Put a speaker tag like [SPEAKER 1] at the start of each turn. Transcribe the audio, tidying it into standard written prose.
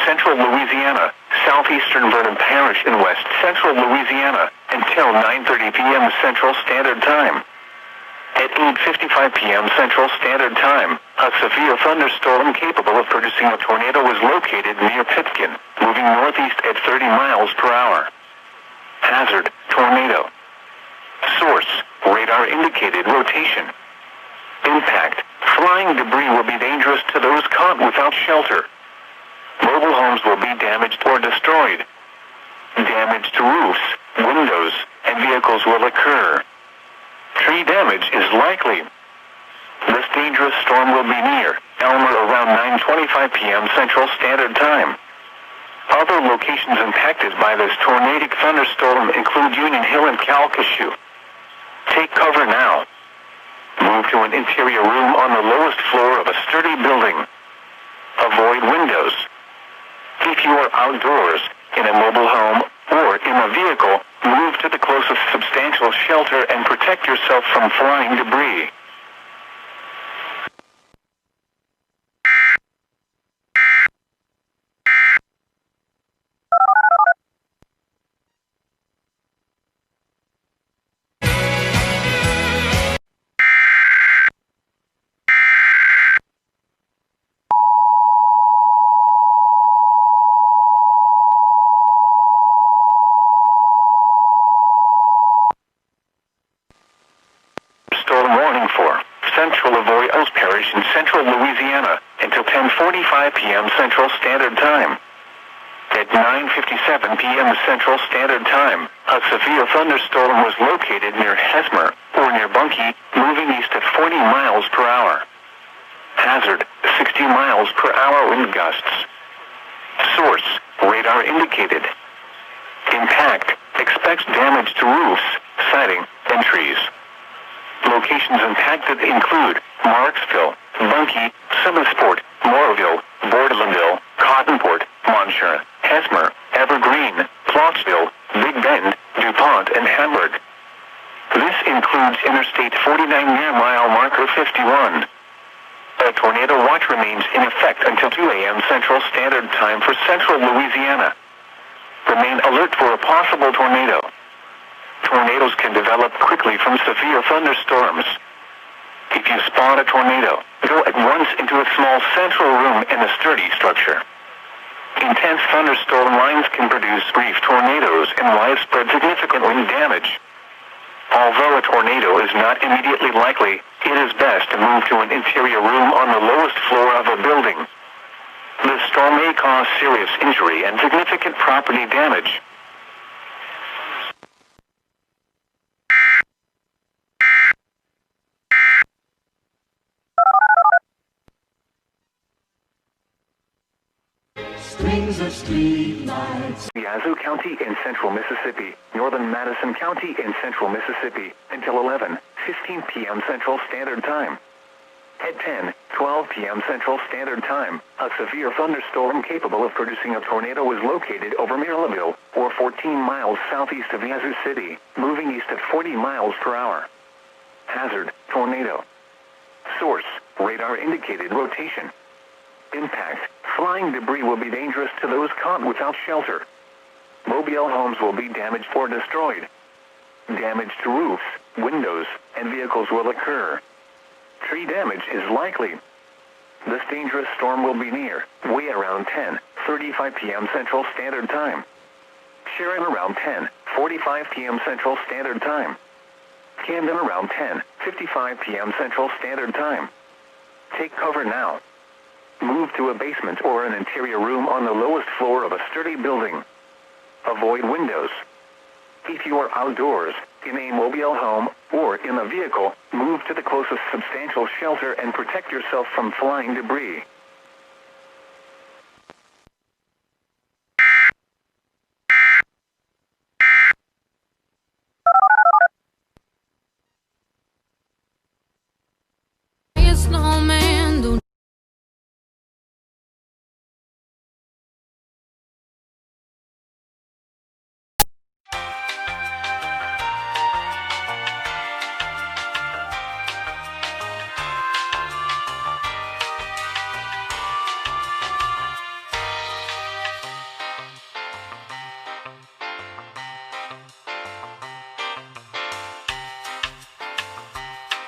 [SPEAKER 1] central Louisiana, southeastern Vernon Parish in west central Louisiana, until 9:30 p.m. Central Standard Time. At 8:55 p.m. Central Standard Time, a severe thunderstorm capable of producing a tornado was located near Pitkin, moving northeast at 30 miles per hour. Hazard, tornado. Source, radar indicated rotation. Impact, flying debris will be dangerous to those caught without shelter. Mobile homes will be damaged or destroyed. Damage to roofs, windows, and vehicles will occur. Tree damage is likely. This dangerous storm will be near Elmer around 9:25 p.m. Central Standard Time. Other locations impacted by this tornadic thunderstorm include Union Hill and Calcasieu. Take cover now. Move to an interior room on the lowest floor of a sturdy building. Avoid windows. If you are outdoors, in a mobile home, or in a vehicle, move to the closest substantial shelter and protect yourself from flying debris. Storm warning for Central Avoyelles Parish in central Louisiana until 10:45 p.m. Central Standard Time. At 9:57 p.m. Central Standard Time, a severe thunderstorm was located near Hesmer, or near Bunkie, moving east at 40 miles per hour. Hazard, 60 miles per hour wind gusts. Source, radar indicated. Impact, expects damage to roofs, siding, and trees. Locations impacted include Marksville, Bunkie, Summersport, Moorville, Bordelandville, Cottonport, Monshire, Hesmer, Evergreen, Plottsville, Big Bend, DuPont, and Hamburg. This includes Interstate 49 near mile marker 51. A tornado watch remains in effect until 2 a.m. Central Standard Time for central Louisiana. Remain alert for a possible tornado. Tornadoes can develop quickly from severe thunderstorms. If you spot a tornado, go at once into a small central room in a sturdy structure. Intense thunderstorm lines can produce brief tornadoes and widespread significant wind damage. Although a tornado is not immediately likely, it is best to move to an interior room on the lowest floor of a building. The storm may cause serious injury and significant property damage.
[SPEAKER 2] Strings of street lights.
[SPEAKER 1] Yazoo County in central Mississippi, northern Madison County in central Mississippi, until 11:15 p.m. Central Standard Time. At 10:12 p.m. Central Standard Time, a severe thunderstorm capable of producing a tornado was located over Marylandville, or 14 miles southeast of Yazoo City, moving east at 40 miles per hour. Hazard, tornado. Source, radar indicated rotation. Impact, flying debris will be dangerous to those caught without shelter. Mobile homes will be damaged or destroyed. Damage to roofs, windows, and vehicles will occur. Tree damage is likely. This dangerous storm will be near, way around 10:35 p.m. Central Standard Time. Sharon around 10:45 p.m. Central Standard Time. Camden around 10:55 p.m. Central Standard Time. Take cover now. Move to a basement or an interior room on the lowest floor of a sturdy building. Avoid windows. If you are outdoors, in a mobile home, or in a vehicle, move to the closest substantial shelter and protect yourself from flying debris.